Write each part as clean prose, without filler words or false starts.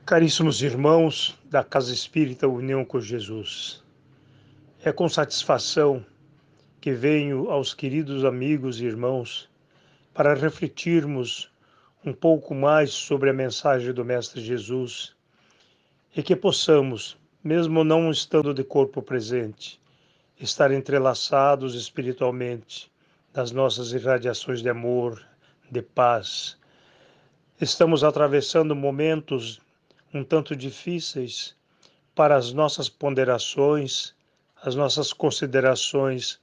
Caríssimos irmãos da Casa Espírita União com Jesus, é com satisfação que venho aos queridos amigos e irmãos para refletirmos um pouco mais sobre a mensagem do Mestre Jesus e que possamos, mesmo não estando de corpo presente, estar entrelaçados espiritualmente nas nossas irradiações de amor, de paz. Estamos atravessando momentos um tanto difíceis para as nossas ponderações, as nossas considerações,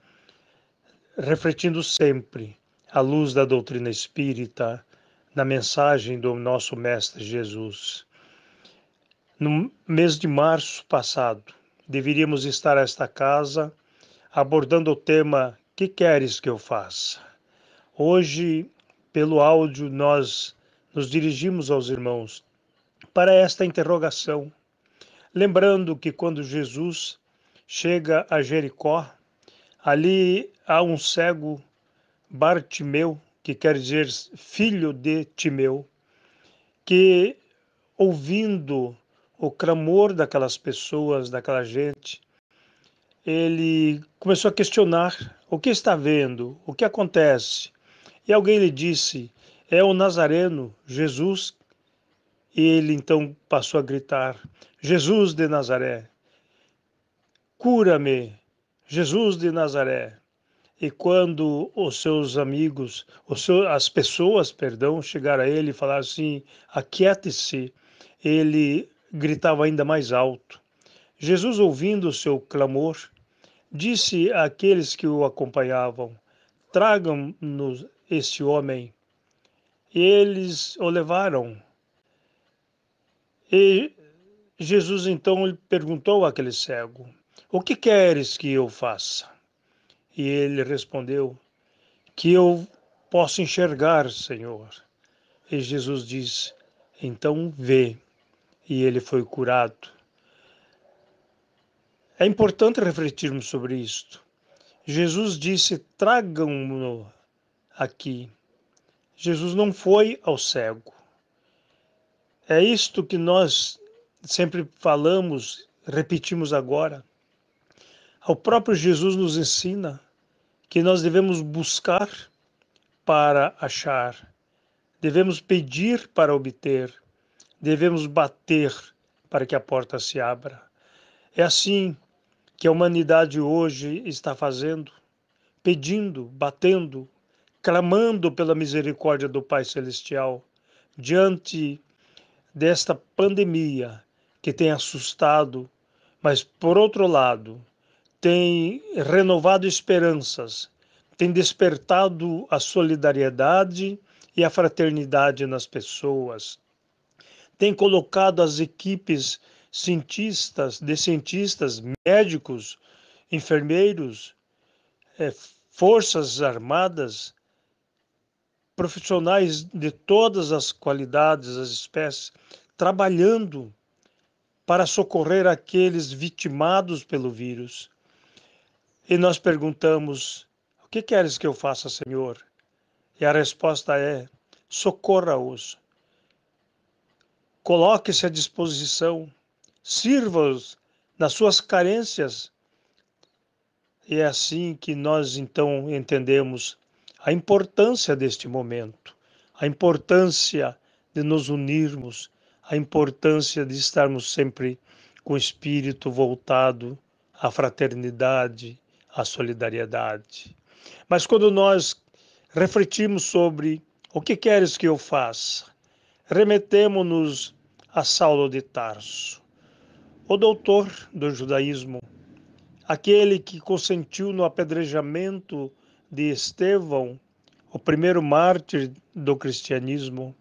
refletindo sempre à luz da doutrina espírita, na mensagem do nosso Mestre Jesus. No mês de março passado, deveríamos estar a esta casa abordando o tema "Que queres que eu faça?". Hoje, pelo áudio, nós nos dirigimos aos irmãos para esta interrogação, lembrando que quando Jesus chega a Jericó, ali há um cego, Bartimeu, que quer dizer filho de Timeu, que ouvindo o clamor daquelas pessoas, daquela gente, ele começou a questionar o que está vendo, o que acontece. E alguém lhe disse, é o Nazareno, Jesus. E ele então passou a gritar, Jesus de Nazaré, cura-me, Jesus de Nazaré. E quando os seus amigos, as pessoas, chegaram a ele e falaram assim, aquiete-se, ele gritava ainda mais alto. Jesus, ouvindo o seu clamor, disse àqueles que o acompanhavam, tragam-nos este homem. E eles o levaram. E Jesus então lhe perguntou àquele cego, o que queres que eu faça? E ele respondeu, que eu possa enxergar, Senhor. E Jesus disse, então vê. E ele foi curado. É importante refletirmos sobre isto. Jesus disse, tragam-no aqui. Jesus não foi ao cego. É isto que nós sempre falamos, repetimos agora. O próprio Jesus nos ensina que nós devemos buscar para achar, devemos pedir para obter, devemos bater para que a porta se abra. É assim que a humanidade hoje está fazendo, pedindo, batendo, clamando pela misericórdia do Pai Celestial, diante desta pandemia que tem assustado, mas, por outro lado, tem renovado esperanças, tem despertado a solidariedade e a fraternidade nas pessoas, tem colocado as equipes de cientistas, médicos, enfermeiros, forças armadas, profissionais de todas as qualidades, as espécies, trabalhando para socorrer aqueles vitimados pelo vírus. E nós perguntamos, o que queres que eu faça, Senhor? E a resposta é, socorra-os. Coloque-se à disposição, sirva-os nas suas carências. E é assim que nós então entendemos a importância deste momento, a importância de nos unirmos, a importância de estarmos sempre com o espírito voltado à fraternidade, à solidariedade. Mas quando nós refletimos sobre o que queres que eu faça, remetemo-nos a Saulo de Tarso, o doutor do judaísmo, aquele que consentiu no apedrejamento de Estevão, o primeiro mártir do cristianismo,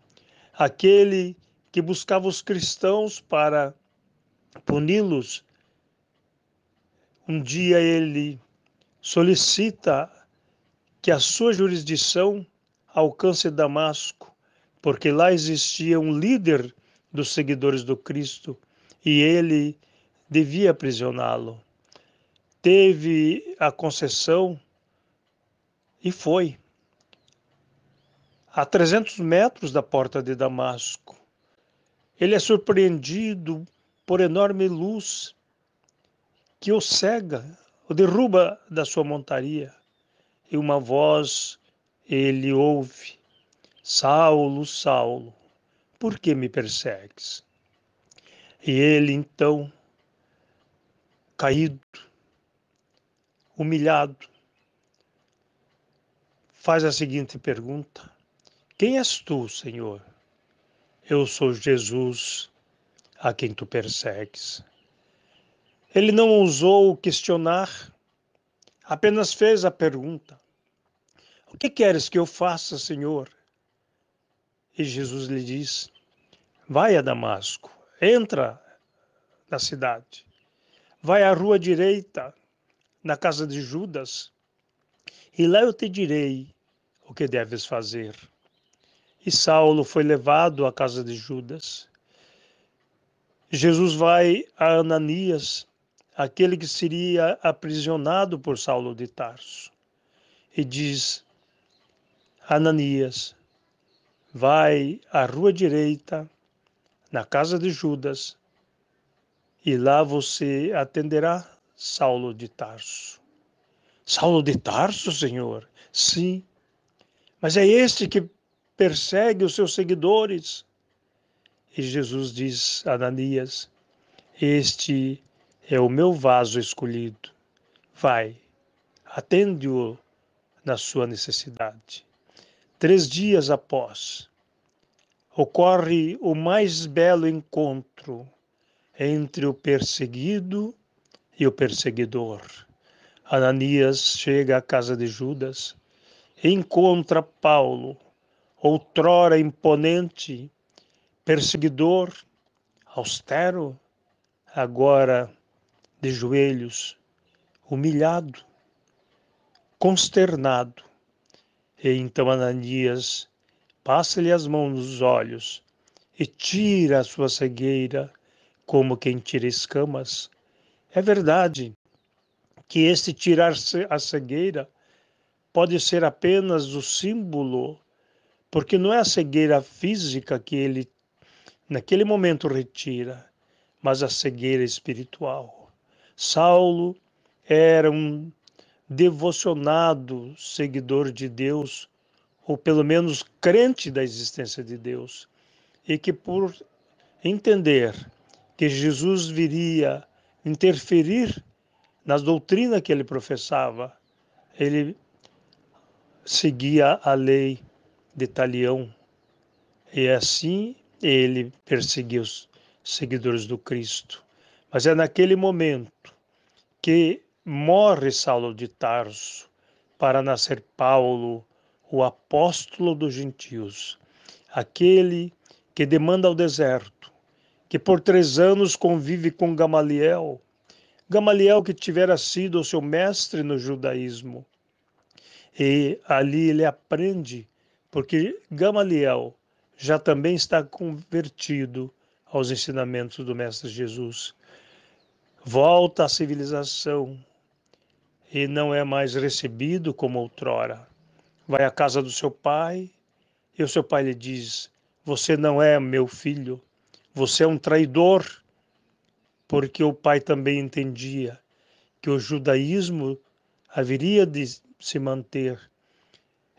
aquele que buscava os cristãos para puni-los. Um dia ele solicita que a sua jurisdição alcance Damasco, porque lá existia um líder dos seguidores do Cristo e ele devia aprisioná-lo. Teve a concessão e foi. A 300 metros da porta de Damasco, ele é surpreendido por enorme luz que o cega, o derruba da sua montaria. E uma voz ele ouve: Saulo, Saulo, por que me persegues? E ele então, caído, humilhado, faz a seguinte pergunta: Quem és tu, Senhor? Eu sou Jesus, a quem tu persegues. Ele não ousou questionar, apenas fez a pergunta: O que queres que eu faça, Senhor? E Jesus lhe diz: Vai a Damasco, entra na cidade, vai à rua direita, na casa de Judas, e lá eu te direi o que deves fazer. E Saulo foi levado à casa de Judas. Jesus vai a Ananias, aquele que seria aprisionado por Saulo de Tarso, e diz: Ananias, vai à rua direita, na casa de Judas, e lá você atenderá Saulo de Tarso. Saulo de Tarso, Senhor? Sim, mas é este que persegue os seus seguidores. E Jesus diz a Ananias: Este é o meu vaso escolhido. Vai, atende-o na sua necessidade. 3 dias após, ocorre o mais belo encontro entre o perseguido e o perseguidor. Ananias chega à casa de Judas e encontra Paulo, outrora imponente, perseguidor, austero, agora de joelhos, humilhado, consternado. E então Ananias passa-lhe as mãos nos olhos e tira a sua cegueira como quem tira escamas. É verdade que este tirar a cegueira pode ser apenas o símbolo, porque não é a cegueira física que ele naquele momento retira, mas a cegueira espiritual. Saulo era um devocionado seguidor de Deus, ou pelo menos crente da existência de Deus, e que por entender que Jesus viria interferir na doutrina que ele professava, ele seguia a lei de Talião, e assim ele perseguiu os seguidores do Cristo. Mas é naquele momento que morre Saulo de Tarso para nascer Paulo, o apóstolo dos gentios, aquele que demanda ao deserto, que por 3 anos convive com Gamaliel, Gamaliel que tivera sido o seu mestre no judaísmo. E ali ele aprende, porque Gamaliel já também está convertido aos ensinamentos do Mestre Jesus. Volta à civilização e não é mais recebido como outrora. Vai à casa do seu pai e o seu pai lhe diz: Você não é meu filho, você é um traidor, porque o pai também entendia que o judaísmo haveria de se manter.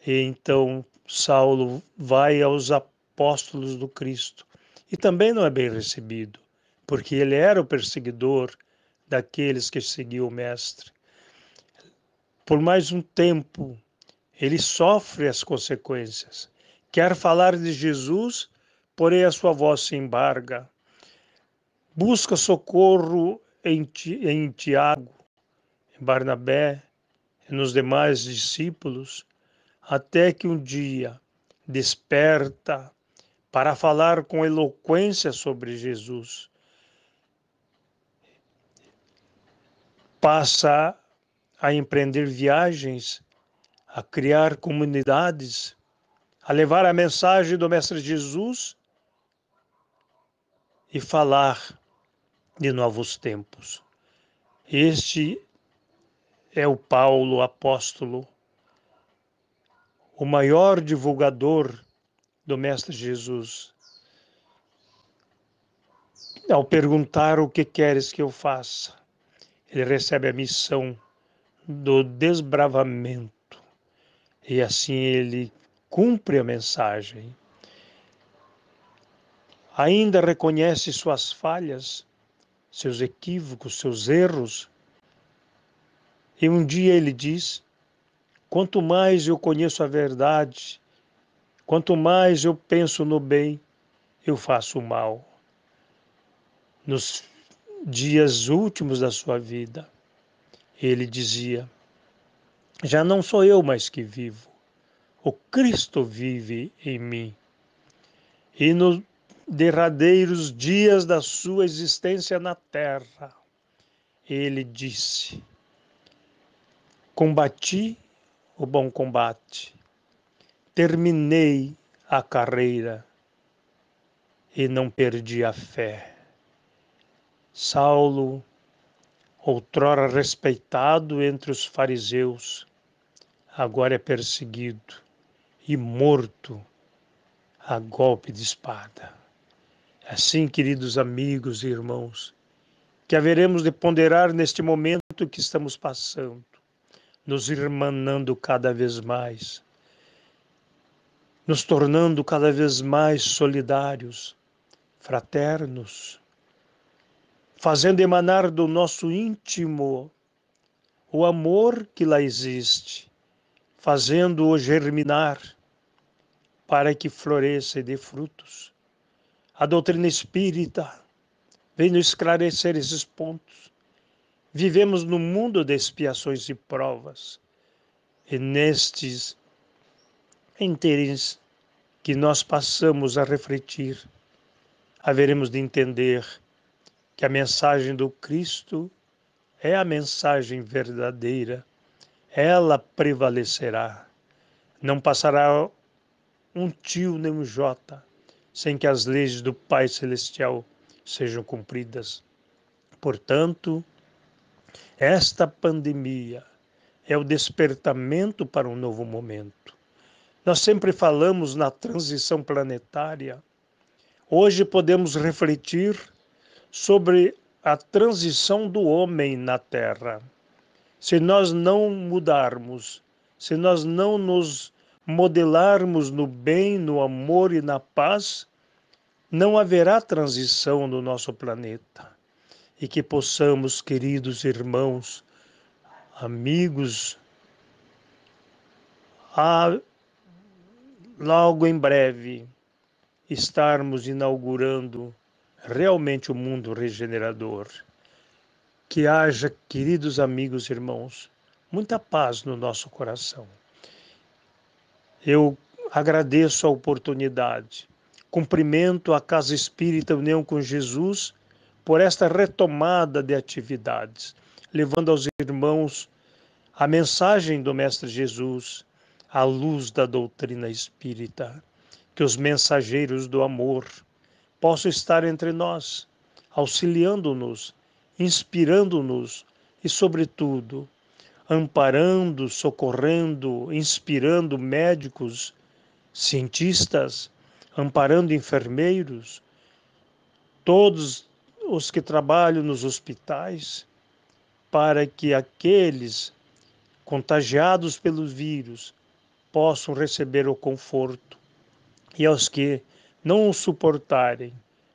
E então Saulo vai aos apóstolos do Cristo e também não é bem recebido, porque ele era o perseguidor daqueles que seguiam o Mestre. Por mais um tempo, ele sofre as consequências. Quer falar de Jesus, porém a sua voz se embarga. Busca socorro em Tiago, em Barnabé e nos demais discípulos, até que um dia desperta para falar com eloquência sobre Jesus. Passa a empreender viagens, a criar comunidades, a levar a mensagem do Mestre Jesus e falar de novos tempos. Este é o Paulo apóstolo, o maior divulgador do Mestre Jesus. Ao perguntar o que queres que eu faça, ele recebe a missão do desbravamento e assim ele cumpre a mensagem. Ainda reconhece suas falhas, seus equívocos, seus erros. E um dia ele diz: quanto mais eu conheço a verdade, quanto mais eu penso no bem, eu faço o mal. Nos dias últimos da sua vida, ele dizia: já não sou eu mais que vivo, o Cristo vive em mim. E nos derradeiros dias da sua existência na terra, ele disse: combati o bom combate, terminei a carreira e não perdi a fé. Saulo, outrora respeitado entre os fariseus, agora é perseguido e morto a golpe de espada. Assim, queridos amigos e irmãos, que haveremos de ponderar neste momento que estamos passando, nos irmanando cada vez mais, nos tornando cada vez mais solidários, fraternos, fazendo emanar do nosso íntimo o amor que lá existe, fazendo-o germinar para que floresça e dê frutos. A doutrina espírita vem nos esclarecer esses pontos. Vivemos num mundo de expiações e provas, e nestes inteiros que nós passamos a refletir, haveremos de entender que a mensagem do Cristo é a mensagem verdadeira, ela prevalecerá. Não passará um tio nem um jota sem que as leis do Pai Celestial sejam cumpridas. Portanto, esta pandemia é o despertamento para um novo momento. Nós sempre falamos na transição planetária. Hoje podemos refletir sobre a transição do homem na Terra. Se nós não mudarmos, se nós não nos modelarmos no bem, no amor e na paz, não haverá transição no nosso planeta. E que possamos, queridos irmãos, amigos, logo em breve estarmos inaugurando realmente o mundo regenerador. Que haja, queridos amigos e irmãos, muita paz no nosso coração. Eu agradeço a oportunidade, cumprimento a Casa Espírita União com Jesus por esta retomada de atividades, levando aos irmãos a mensagem do Mestre Jesus, à luz da doutrina espírita. Que os mensageiros do amor possam estar entre nós, auxiliando-nos, inspirando-nos e, sobretudo, amparando, socorrendo, inspirando médicos, cientistas, amparando enfermeiros, todos os que trabalham nos hospitais, para que aqueles contagiados pelo vírus possam receber o conforto e aos que não o suportarem,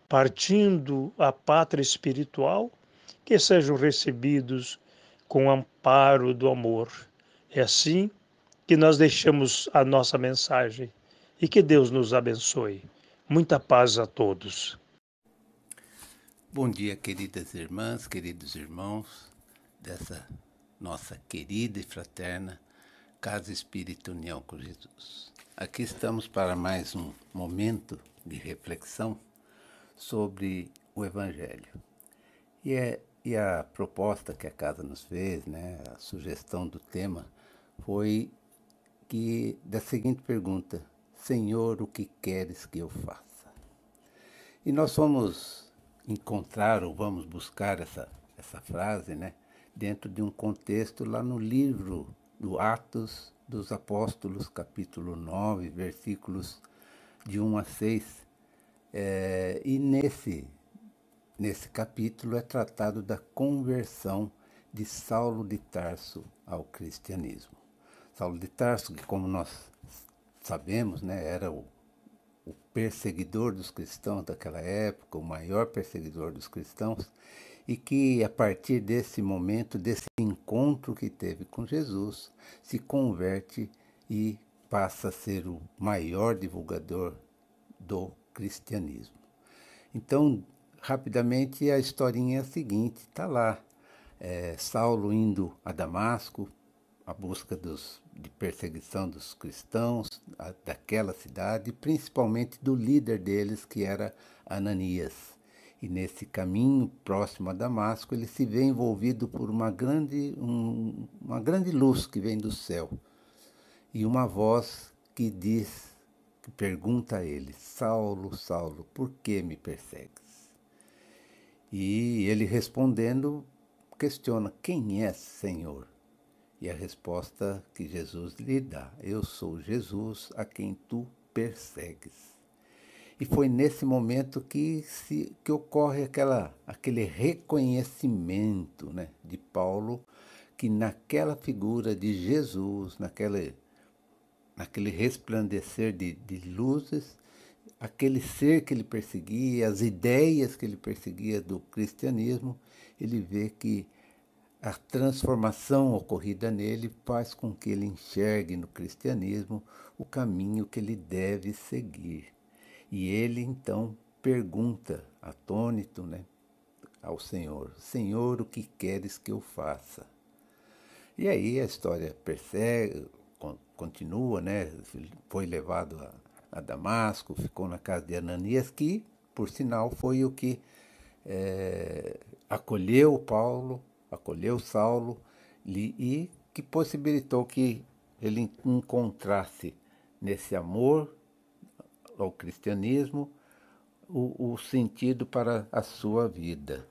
partindo à pátria espiritual, que sejam recebidos com o amparo do amor. É assim que nós deixamos a nossa mensagem e que Deus nos abençoe. Muita paz a todos. Bom dia, queridas irmãs, queridos irmãos dessa nossa querida e fraterna Casa Espírita União com Jesus. Aqui estamos para mais um momento de reflexão sobre o Evangelho. E a proposta que a casa nos fez, né, a sugestão do tema, foi da seguinte pergunta: Senhor, o que queres que eu faça? E nós vamos encontrar ou vamos buscar essa frase, né, dentro de um contexto lá no livro do Atos dos Apóstolos, capítulo 9, versículos de 1 a 6. E nesse nesse capítulo é tratado da conversão de Saulo de Tarso ao cristianismo. Saulo de Tarso, que como nós sabemos, né, era o perseguidor dos cristãos daquela época, o maior perseguidor dos cristãos, e que a partir desse momento, desse encontro que teve com Jesus, se converte e passa a ser o maior divulgador do cristianismo. Então, rapidamente, a historinha é a seguinte, está lá, Saulo indo a Damasco, a busca de perseguição dos cristãos daquela cidade, principalmente do líder deles, que era Ananias. E nesse caminho próximo a Damasco, ele se vê envolvido por uma grande luz que vem do céu. E uma voz que diz, que pergunta a ele, Saulo, Saulo, por que me persegues? E ele respondendo, questiona, quem é, Senhor? E a resposta que Jesus lhe dá, eu sou Jesus a quem tu persegues. E foi nesse momento que ocorre aquele reconhecimento, né, de Paulo, que naquela figura de Jesus, naquele resplandecer de luzes, aquele ser que ele perseguia, as ideias que ele perseguia do cristianismo, ele vê que a transformação ocorrida nele faz com que ele enxergue no cristianismo o caminho que ele deve seguir. E ele então pergunta, atônito, né, ao Senhor, Senhor, o que queres que eu faça? E aí a história continua, né? Foi levado a Damasco, ficou na casa de Ananias, que, por sinal, foi o que acolheu Paulo, acolheu Saulo e que possibilitou que ele encontrasse nesse amor ao cristianismo o sentido para a sua vida.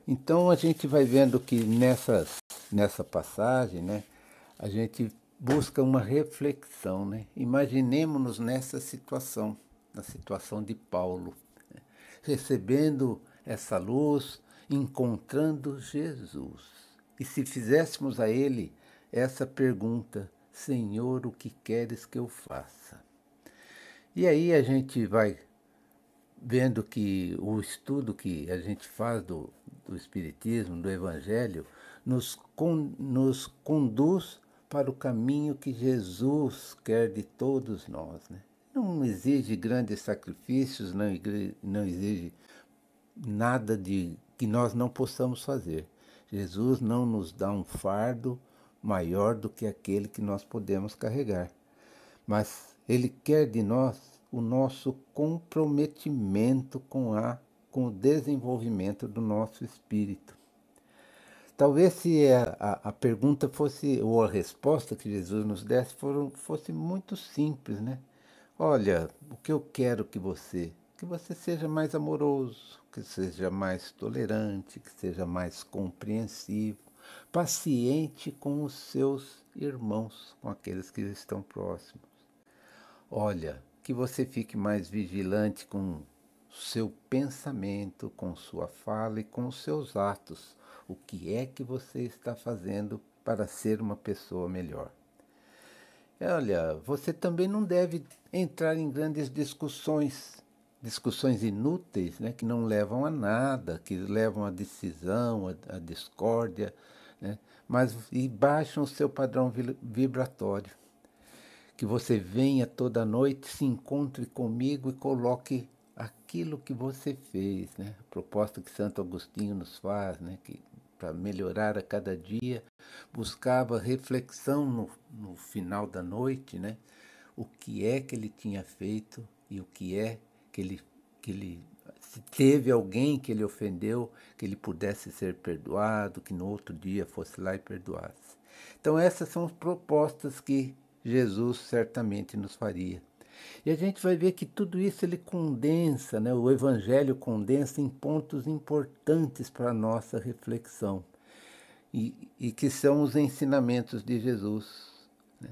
Então a gente vai vendo que nessa passagem, né, a gente busca uma reflexão, né? Imaginemos-nos nessa situação, na situação de Paulo, né? Recebendo essa luz, encontrando Jesus. E se fizéssemos a ele essa pergunta, Senhor, o que queres que eu faça? E aí a gente vai vendo que o estudo que a gente faz do Espiritismo, do Evangelho, nos conduz para o caminho que Jesus quer de todos nós. Né? Não exige grandes sacrifícios, não exige nada de que nós não possamos fazer. Jesus não nos dá um fardo maior do que aquele que nós podemos carregar. Mas Ele quer de nós o nosso comprometimento com o desenvolvimento do nosso espírito. Talvez se a pergunta fosse, ou a resposta que Jesus nos desse fosse muito simples, né? Olha, o que eu quero que você seja mais amoroso, que seja mais tolerante, que seja mais compreensivo, paciente com os seus irmãos, com aqueles que estão próximos. Olha, que você fique mais vigilante com seu pensamento, com sua fala e com os seus atos. O que é que você está fazendo para ser uma pessoa melhor? Olha, você também não deve entrar em grandes discussões inúteis, né, que não levam a nada, que levam à decisão, à discórdia, né, e baixam o seu padrão vibratório. Que você venha toda noite, se encontre comigo e coloque aquilo que você fez, né? A proposta que Santo Agostinho nos faz, né? Que para melhorar a cada dia, buscava reflexão no final da noite, né? O que é que ele tinha feito e o que é que ele se teve alguém que ele ofendeu, que ele pudesse ser perdoado, que no outro dia fosse lá e perdoasse. Então essas são as propostas que Jesus certamente nos faria. E a gente vai ver que tudo isso ele condensa, né? O Evangelho condensa em pontos importantes para a nossa reflexão, e que são os ensinamentos de Jesus. Né?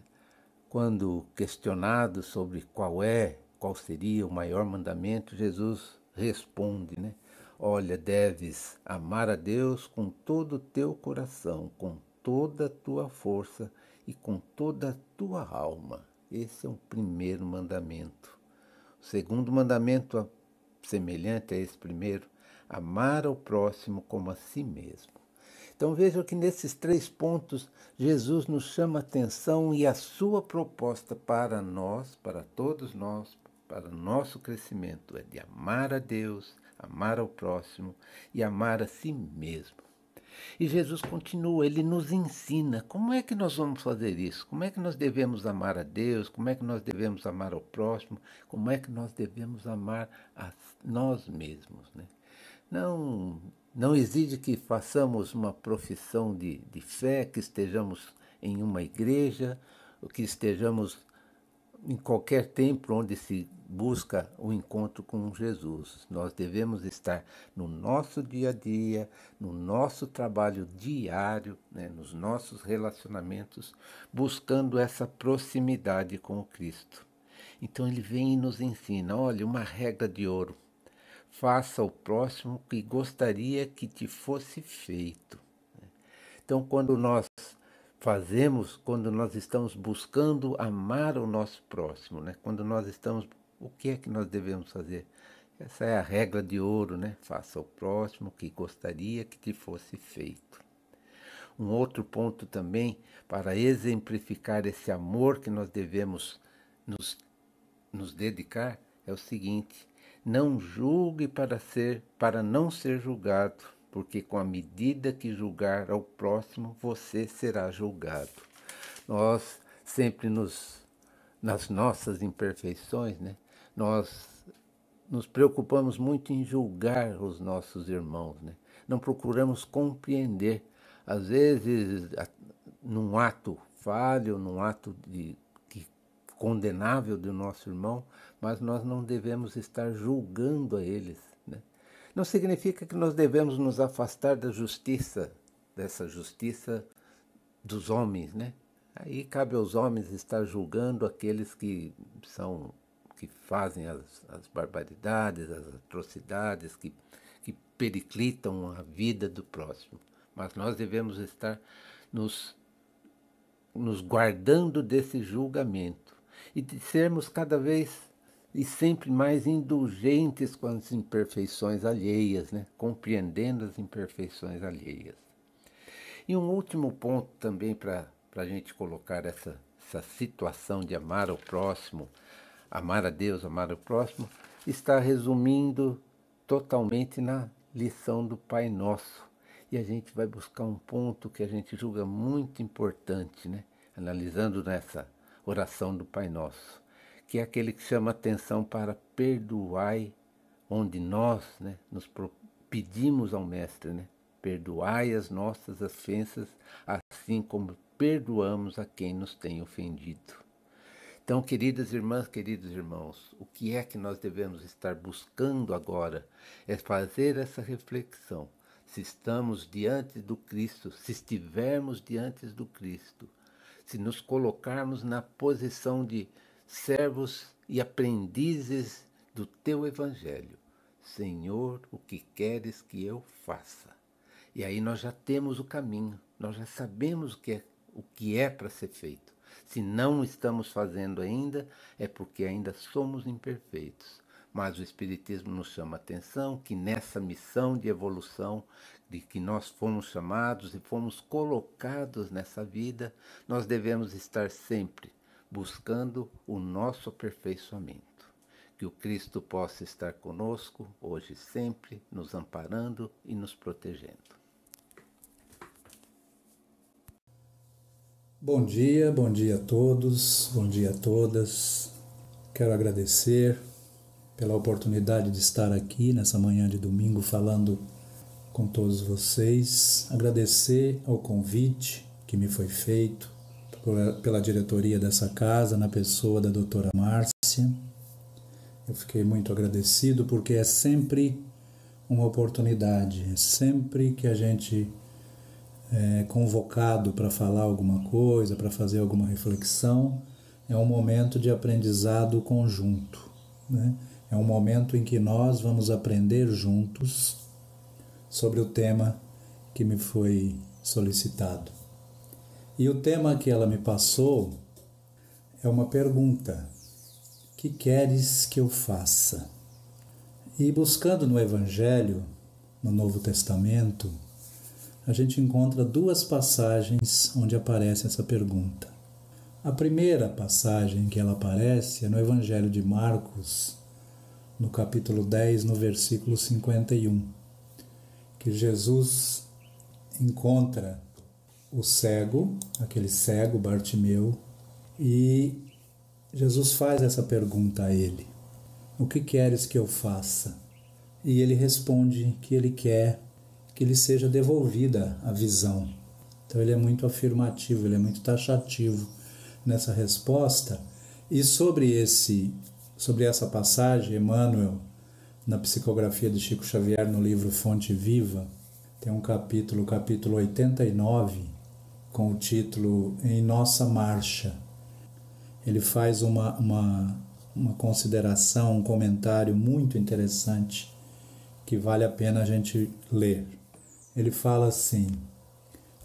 Quando questionado sobre qual seria o maior mandamento, Jesus responde, né? Olha, deves amar a Deus com todo o teu coração, com toda a tua força e com toda a tua alma. Esse é o primeiro mandamento. O segundo mandamento, semelhante a esse primeiro, amar ao próximo como a si mesmo. Então vejam que nesses 3 pontos Jesus nos chama a atenção e a sua proposta para nós, para todos nós, para o nosso crescimento é de amar a Deus, amar ao próximo e amar a si mesmo. E Jesus continua, ele nos ensina como é que nós vamos fazer isso, como é que nós devemos amar a Deus, como é que nós devemos amar ao próximo, como é que nós devemos amar a nós mesmos, né? Não exige que façamos uma profissão de fé, que estejamos em uma igreja, ou que estejamos em qualquer templo onde se busca o encontro com Jesus. Nós devemos estar no nosso dia a dia, no nosso trabalho diário, né, nos nossos relacionamentos, buscando essa proximidade com o Cristo. Então ele vem e nos ensina, olha, uma regra de ouro. Faça ao próximo o que gostaria que te fosse feito. Então, quando nós estamos buscando amar o nosso próximo, né? O que é que nós devemos fazer? Essa é a regra de ouro, né? Faça ao próximo o que gostaria que te fosse feito. Um outro ponto também, para exemplificar esse amor que nós devemos nos dedicar, é o seguinte: não julgue para não ser julgado, porque com a medida que julgar ao próximo, você será julgado. Nós sempre nas nossas imperfeições, né, nós nos preocupamos muito em julgar os nossos irmãos, né? Não procuramos compreender. Às vezes, num ato falho, num ato condenável do nosso irmão, mas nós não devemos estar julgando a eles, né? Não significa que nós devemos nos afastar da justiça, dessa justiça dos homens, né? Aí cabe aos homens estar julgando aqueles que fazem as barbaridades, as atrocidades, que periclitam a vida do próximo. Mas nós devemos estar nos guardando desse julgamento e de sermos cada vez e sempre mais indulgentes com as imperfeições alheias, né? Compreendendo as imperfeições alheias. E um último ponto também para a gente colocar essa situação de amar ao próximo, amar a Deus, amar ao próximo, está resumindo totalmente na lição do Pai Nosso. E a gente vai buscar um ponto que a gente julga muito importante, né? Analisando nessa oração do Pai Nosso, que é aquele que chama atenção para perdoai, onde nós, né, pedimos ao Mestre, né? Perdoai as nossas ofensas, assim como perdoamos a quem nos tem ofendido. Então, queridas irmãs, queridos irmãos, o que é que nós devemos estar buscando agora? É fazer essa reflexão. Se estamos diante do Cristo, se estivermos diante do Cristo, se nos colocarmos na posição de servos e aprendizes do teu Evangelho. Senhor, o que queres que eu faça? E aí nós já temos o caminho, nós já sabemos o que é para ser feito. Se não estamos fazendo ainda, é porque ainda somos imperfeitos. Mas o Espiritismo nos chama a atenção que nessa missão de evolução, de que nós fomos chamados e fomos colocados nessa vida, nós devemos estar sempre buscando o nosso aperfeiçoamento. Que o Cristo possa estar conosco, hoje e sempre, nos amparando e nos protegendo. Bom dia a todos, bom dia a todas. Quero agradecer pela oportunidade de estar aqui nessa manhã de domingo falando com todos vocês. Agradecer ao convite que me foi feito pela diretoria dessa casa, na pessoa da doutora Márcia. Eu fiquei muito agradecido porque é sempre uma oportunidade, é sempre que a gente convocado para falar alguma coisa, para fazer alguma reflexão, é um momento de aprendizado conjunto, né? É um momento em que nós vamos aprender juntos sobre o tema que me foi solicitado. E o tema que ela me passou é uma pergunta: que queres que eu faça? E buscando no Evangelho, no Novo Testamento, a gente encontra duas passagens onde aparece essa pergunta. A primeira passagem que ela aparece é no Evangelho de Marcos, no capítulo 10, no versículo 51, que Jesus encontra o cego, aquele cego Bartimeu, e Jesus faz essa pergunta a ele: o que queres que eu faça? E ele responde que ele quer que lhe seja devolvida a visão. Então ele é muito afirmativo, ele é muito taxativo nessa resposta. E sobre essa passagem, Emmanuel, na psicografia de Chico Xavier, no livro Fonte Viva, tem um capítulo, o capítulo 89, com o título Em Nossa Marcha. Ele faz uma consideração, um comentário muito interessante que vale a pena a gente ler. Ele fala assim: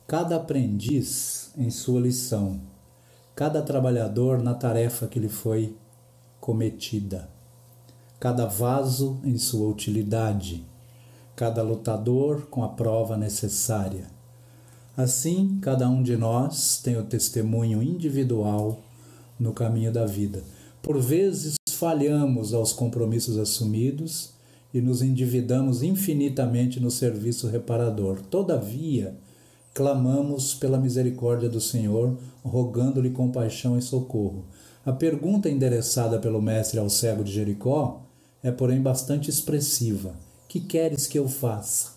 cada aprendiz em sua lição, cada trabalhador na tarefa que lhe foi cometida, cada vaso em sua utilidade, cada lutador com a prova necessária. Assim, cada um de nós tem o testemunho individual no caminho da vida. Por vezes falhamos aos compromissos assumidos e nos endividamos infinitamente no serviço reparador. Todavia, clamamos pela misericórdia do Senhor, rogando-lhe compaixão e socorro. A pergunta endereçada pelo mestre ao cego de Jericó é, porém, bastante expressiva: que queres que eu faça?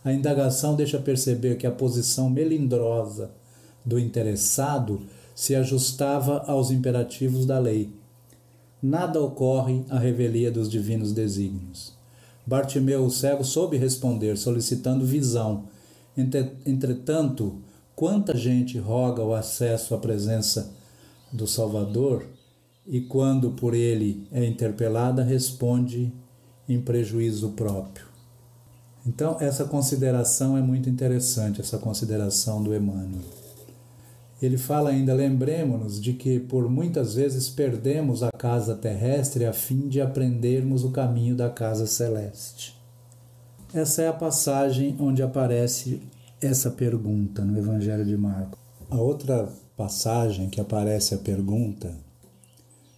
A indagação deixa perceber que a posição melindrosa do interessado se ajustava aos imperativos da lei. Nada ocorre à revelia dos divinos desígnios. Bartimeu, o cego, soube responder, solicitando visão. Entretanto, quanta gente roga o acesso à presença do Salvador e, quando por ele é interpelada, responde em prejuízo próprio. Então, essa consideração é muito interessante, essa consideração do Emmanuel. Ele fala ainda: lembremos-nos de que por muitas vezes perdemos a casa terrestre a fim de aprendermos o caminho da casa celeste. Essa é a passagem onde aparece essa pergunta no Evangelho de Marcos. A outra passagem que aparece a pergunta: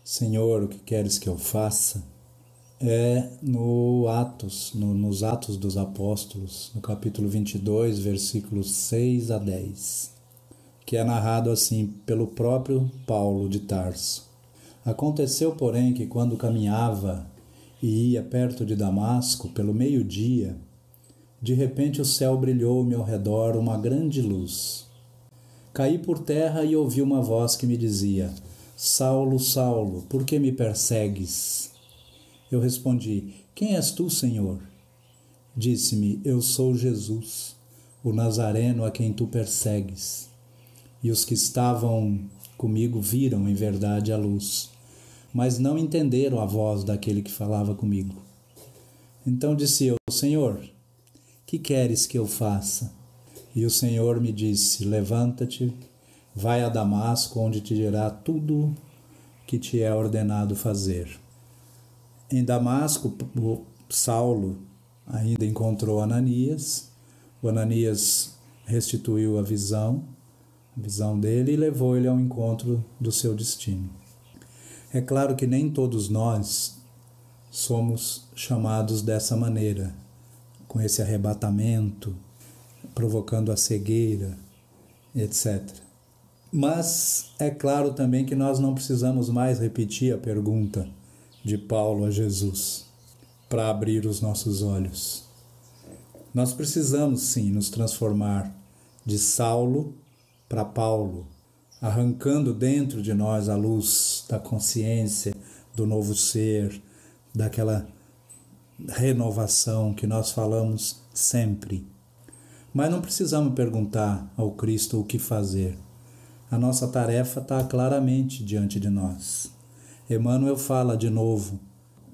Senhor, o que queres que eu faça? É nos Atos dos Apóstolos, no capítulo 22, versículos 6 a 10, que é narrado assim pelo próprio Paulo de Tarso. Aconteceu, porém, que quando caminhava e ia perto de Damasco, pelo meio-dia, de repente o céu brilhou ao meu redor uma grande luz. Caí por terra e ouvi uma voz que me dizia: Saulo, Saulo, por que me persegues? Eu respondi: quem és tu, Senhor? Disse-me: eu sou Jesus, o Nazareno a quem tu persegues. E os que estavam comigo viram em verdade a luz, mas não entenderam a voz daquele que falava comigo. Então disse eu: Senhor, que queres que eu faça? E o Senhor me disse: levanta-te, vai a Damasco, onde te dirá tudo que te é ordenado fazer. Em Damasco, o Saulo ainda encontrou Ananias. O Ananias restituiu a visão dele e levou ele ao encontro do seu destino. É claro que nem todos nós somos chamados dessa maneira, com esse arrebatamento, provocando a cegueira, etc. Mas é claro também que nós não precisamos mais repetir a pergunta de Paulo a Jesus para abrir os nossos olhos. Nós precisamos sim nos transformar de Saulo para Paulo, arrancando dentro de nós a luz da consciência, do novo ser, daquela renovação que nós falamos sempre. Mas não precisamos perguntar ao Cristo o que fazer. A nossa tarefa está claramente diante de nós. Emmanuel fala de novo,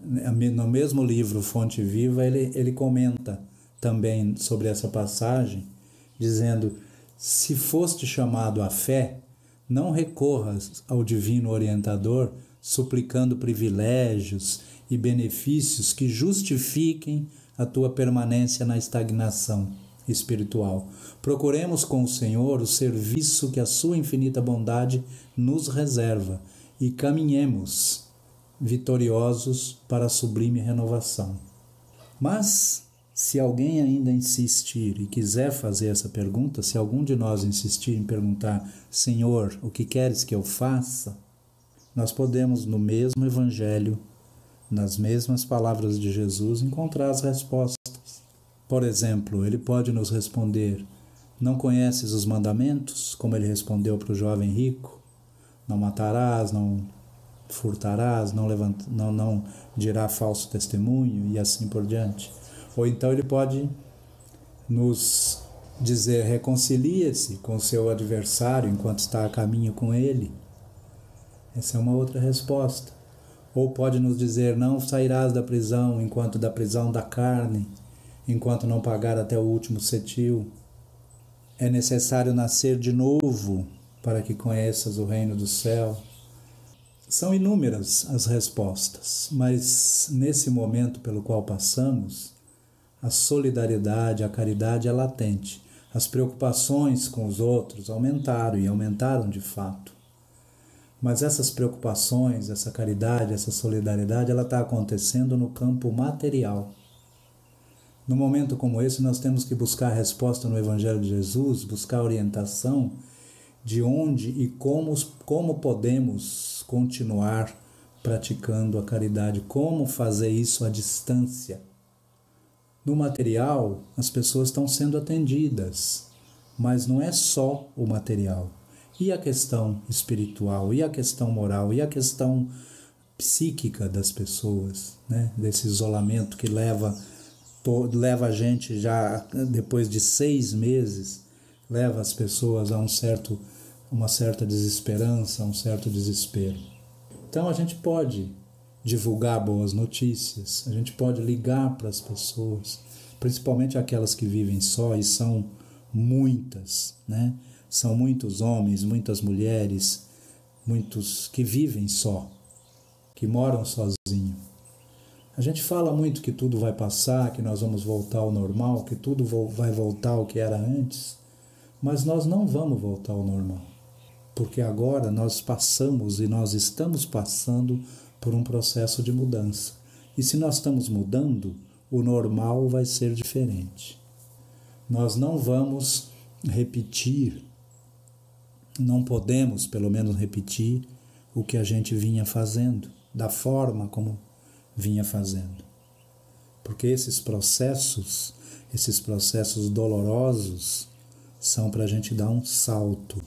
no mesmo livro Fonte Viva, ele comenta também sobre essa passagem, dizendo: se foste chamado à fé, não recorras ao divino orientador suplicando privilégios e benefícios que justifiquem a tua permanência na estagnação espiritual. Procuremos com o Senhor o serviço que a sua infinita bondade nos reserva e caminhemos vitoriosos para a sublime renovação. Mas, se alguém ainda insistir e quiser fazer essa pergunta, se algum de nós insistir em perguntar: Senhor, o que queres que eu faça? Nós podemos, no mesmo Evangelho, nas mesmas palavras de Jesus, encontrar as respostas. Por exemplo, ele pode nos responder: não conheces os mandamentos? Como ele respondeu para o jovem rico: não matarás, não furtarás, não dirá falso testemunho, e assim por diante. Ou então ele pode nos dizer: reconcilie-se com o seu adversário enquanto está a caminho com ele. Essa é uma outra resposta. Ou pode nos dizer: não sairás da prisão enquanto da prisão da carne, enquanto não pagar até o último cetil. É necessário nascer de novo para que conheças o reino do céu. São inúmeras as respostas, mas nesse momento pelo qual passamos, a solidariedade, a caridade é latente. As preocupações com os outros aumentaram e aumentaram de fato. Mas essas preocupações, essa caridade, essa solidariedade, ela está acontecendo no campo material. No momento como esse, nós temos que buscar resposta no Evangelho de Jesus, buscar orientação de onde e como podemos continuar praticando a caridade, como fazer isso à distância. No material, as pessoas estão sendo atendidas, mas não é só o material. E a questão espiritual, e a questão moral, e a questão psíquica das pessoas, né? Desse isolamento que leva a gente já, depois de 6 meses, leva as pessoas a uma certa desesperança, a um certo desespero. Então a gente pode divulgar boas notícias, a gente pode ligar para as pessoas, principalmente aquelas que vivem só, e são muitas, né? São muitos homens, muitas mulheres, muitos que vivem só, que moram sozinhos. A gente fala muito que tudo vai passar, que nós vamos voltar ao normal, que tudo vai voltar ao que era antes, mas nós não vamos voltar ao normal, porque agora nós passamos e nós estamos passando por um processo de mudança. E se nós estamos mudando, o normal vai ser diferente. Nós não vamos repetir, não podemos pelo menos repetir o que a gente vinha fazendo, da forma como vinha fazendo. Porque esses processos dolorosos são para a gente dar um salto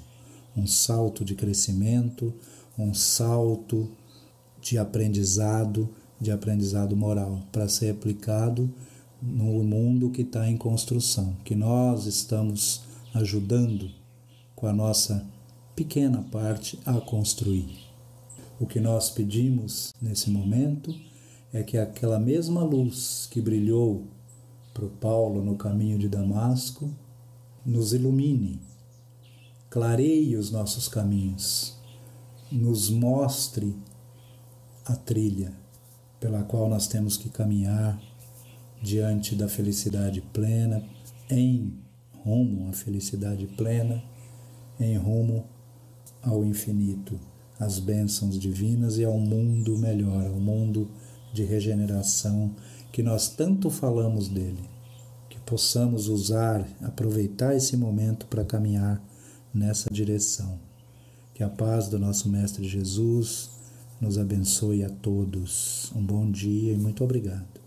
de crescimento, um salto de aprendizado moral, para ser aplicado no mundo que está em construção, que nós estamos ajudando com a nossa pequena parte a construir. O que nós pedimos nesse momento é que aquela mesma luz que brilhou para o Paulo no caminho de Damasco nos ilumine, clareie os nossos caminhos, nos mostre a trilha pela qual nós temos que caminhar diante da felicidade plena, em rumo à felicidade plena, em rumo ao infinito, às bênçãos divinas e ao mundo melhor, ao mundo de regeneração que nós tanto falamos dele, que possamos aproveitar esse momento para caminhar nessa direção. Que a paz do nosso Mestre Jesus nos abençoe a todos. Um bom dia e muito obrigado.